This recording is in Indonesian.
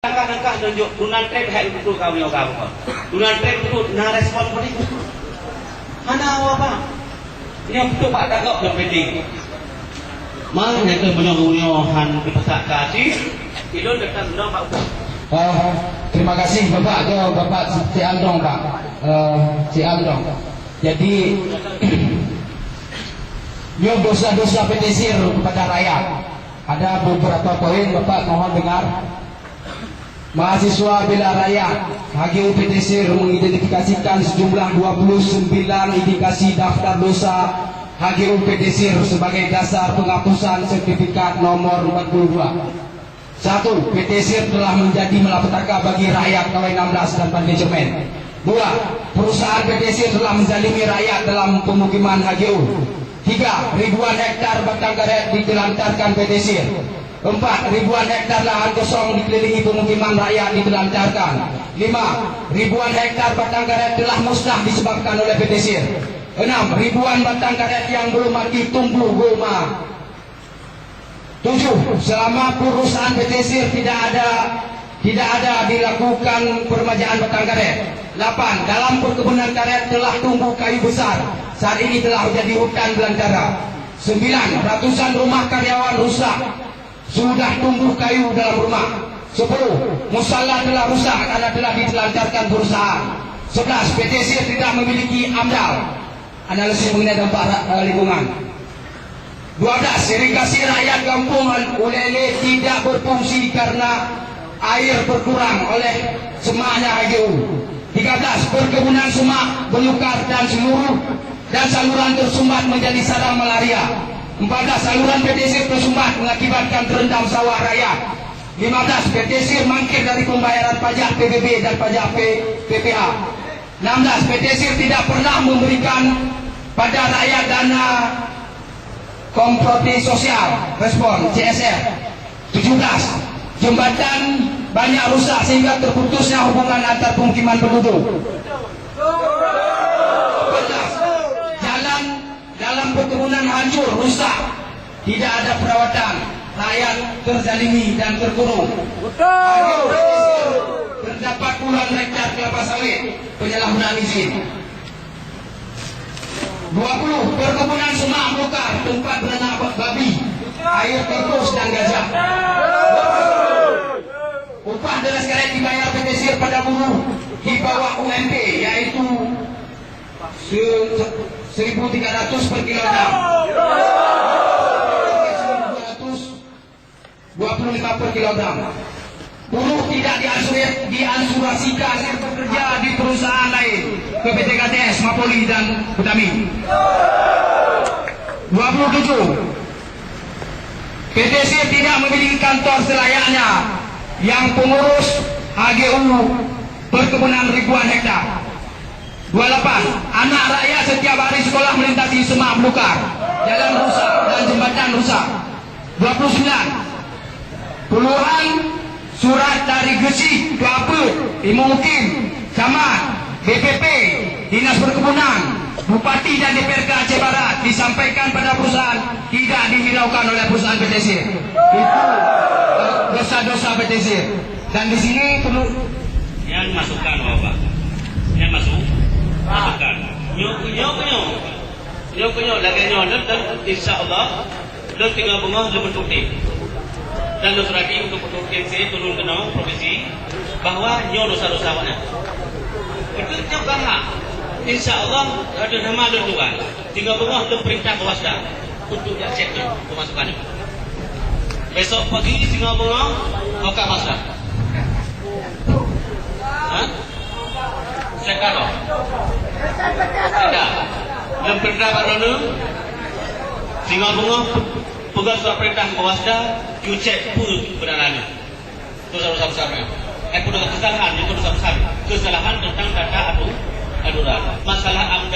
Langkah-langkah tunjuk tunan trek hai untuk kau ni orang kau. Tunan trek itu na respon pun itu. Mana apa? Ini betul pak tak kau yang penting. Mana ke menyohan di pesak kasih? Itu dekat dong pak. Terima kasih Bapak ke Bapak Si Andong Pak. Si Andong. Jadi yo dosa-dosa petisir kepada rakyat. Ada beberapa poin Bapak mohon dengar. Mahasiswa bela rakyat HGU PTSir mengidentifikasikan sejumlah 29 indikasi daftar dosa HGU PTSir sebagai dasar penghapusan sertifikat nomor 42. 1. PTSir telah menjadi malapetaka bagi rakyat KW16 dan manajemen. 2. Perusahaan PTSir telah menzalimi rakyat dalam pemukiman HGU. 3. Ribuan hektar batang karet ditelantarkan PTSir. 4. Ribuan hektar lahan kosong dikelilingi pemukiman rakyat ditelantarkan. 5. Ribuan hektar batang karet telah musnah disebabkan oleh PTSir. 6. Ribuan batang karet yang belum mati tumbuh gulma. 7. Selama perusahaan PTSir tidak ada dilakukan peremajaan batang karet. 8. Dalam perkebunan karet telah tumbuh kayu besar. Saat ini telah menjadi hutan belantara. 9. Ratusan rumah karyawan rusak. Sudah tumbuh kayu dalam rumah. 10. Musala telah rusak karena telah ditelantarkan perusahaan. 11. PTSir tidak memiliki AMDAL, analisis mengenai dampak lingkungan. 12. Irigasi rakyat kampung Ulele tidak berfungsi karena air berkurang oleh semaknya HGU. 13. Perkebunan semak, belukar dan saluran tersumbat menjadi sarang malaria. 14. Saluran PTSir tersumbat mengakibatkan terendam sawah rakyat. 15. PTSir mangkir dari pembayaran pajak PBB dan pajak PPH. 16. PTSir tidak pernah memberikan pada rakyat dana komproti sosial respon CSR. 17. Jembatan banyak rusak sehingga terputusnya hubungan antar pemukiman penduduk. 18. Jalan dalam perkebunan hancur, rusak, tidak ada perawatan, rakyat terzalimi dan terkurung. Terdapat puluhan hektar kelapa sawit penyalahgunaan izin. 20. Perkebunan semak belukar, tempat berenang babi, air tikus dan gajah. 20. Upah deras karet dibayar PTSir pada buruh di bawah UMP, yaitu 1.300 per kilogram. 1.225 per kilogram. Buruh tidak diansurasikan bekerja di perusahaan lain ke PT KTS, Mapoli dan Butami. 27. PTSir tidak memiliki kantor selayaknya yang pengurus HGU perkebunan ribuan hektar. 28. Anak rakyat setiap hari sekolah melintasi semak belukar, jalan rusak dan jembatan rusak. 29. Puluhan surat dari Gresik, Kelapa, Mukim, Camat, BPP, Dinas Perkebunan, Bupati dan DPRK Aceh Barat disampaikan pada perusahaan tidak dihiraukan oleh perusahaan PTSir. Itu dosa-dosa PTSir. Dan di sini perlu yang masukkan Bapak. Yang masukkan. Nyo lagi nyo dan insya-Allah dan tinggal bengah dan bentuk dan Nusrati untuk provinsi turun ke nama provinsi bahwa nyo dosa-dosa mana. Itu bahwa insya Allah ada nama lentuan tinggal bengah dan perintah Bawasda untuk dia cek pemasukannya. Besok pagi tinggal bengah oka Bawasda. Sekarang ada dan perintah Barono tinggal bengah pegang surat perintah Bawasda cek pun benarnya dosa-dosa besarnya bukan kesalahan, itu dosa besar, kesalahan tentang data aduran masalah